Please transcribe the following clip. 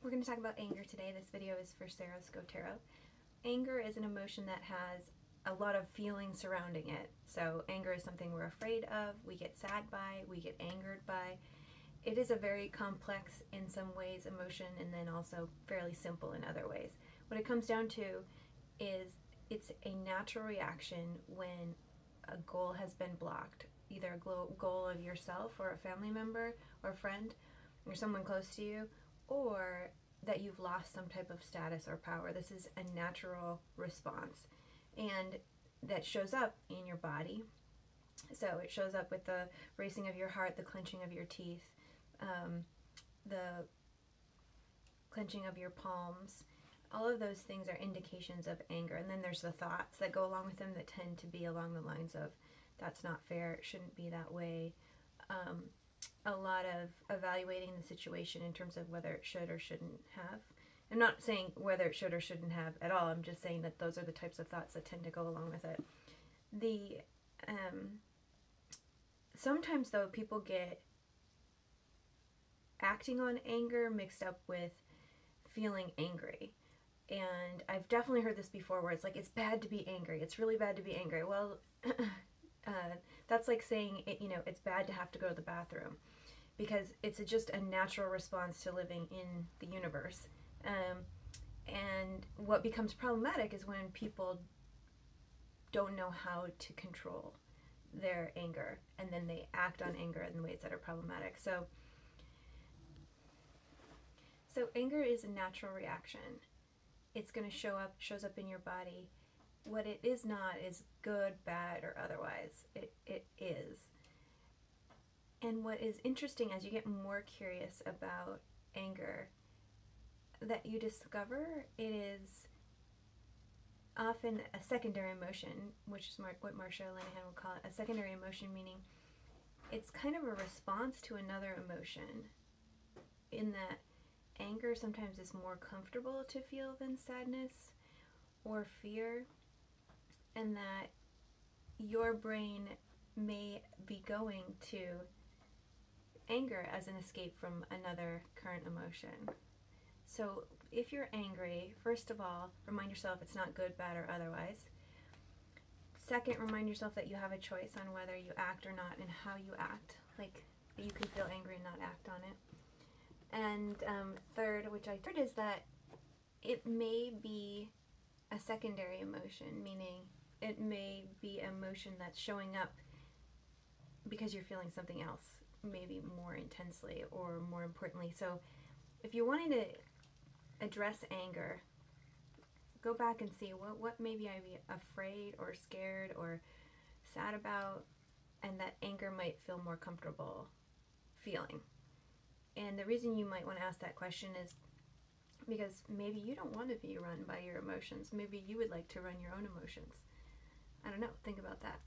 We're going to talk about anger today. This video is for Sarah Scotero. Anger is an emotion that has a lot of feelings surrounding it. So anger is something we're afraid of, we get sad by, we get angered by. It is a very complex, in some ways, emotion, and then also fairly simple in other ways. What it comes down to is it's a natural reaction when a goal has been blocked, either a goal of yourself or a family member or a friend or someone close to you, or that you've lost some type of status or power. This is a natural response, and that shows up in your body. So it shows up with the racing of your heart, the clenching of your teeth, the clenching of your palms. All of those things are indications of anger. And then there's the thoughts that go along with them that tend to be along the lines of, that's not fair, it shouldn't be that way. A lot of evaluating the situation in terms of whether it should or shouldn't have. I'm not saying whether it should or shouldn't have at all. I'm just saying that those are the types of thoughts that tend to go along with it. Sometimes, though, people get acting on anger mixed up with feeling angry. And I've definitely heard this before, where it's like, it's bad to be angry. It's really bad to be angry. Well, that's like saying, it's bad to have to go to the bathroom, because it's just a natural response to living in the universe. And what becomes problematic is when people don't know how to control their anger, and then they act on anger in ways that are problematic. So anger is a natural reaction. It's going to shows up in your body. What it is not is good, bad, or otherwise. It is. And what is interesting as you get more curious about anger, that you discover it is often a secondary emotion, which is what Marsha Linehan would call it, a secondary emotion, meaning it's kind of a response to another emotion, in that anger sometimes is more comfortable to feel than sadness or fear, and that your brain may be going to anger as an escape from another current emotion. So if you're angry, first of all, remind yourself it's not good, bad, or otherwise. Second, remind yourself that you have a choice on whether you act or not, and how you act. Like, you can feel angry and not act on it. And third, which I heard, is that it may be a secondary emotion, meaning it may be emotion that's showing up because you're feeling something else, maybe more intensely or more importantly. So if you're wanting to address anger, go back and see what maybe I be afraid or scared or sad about, and that anger might feel more comfortable feeling. And the reason you might want to ask that question is because maybe you don't want to be run by your emotions. Maybe you would like to run your own emotions. I don't know. Think about that.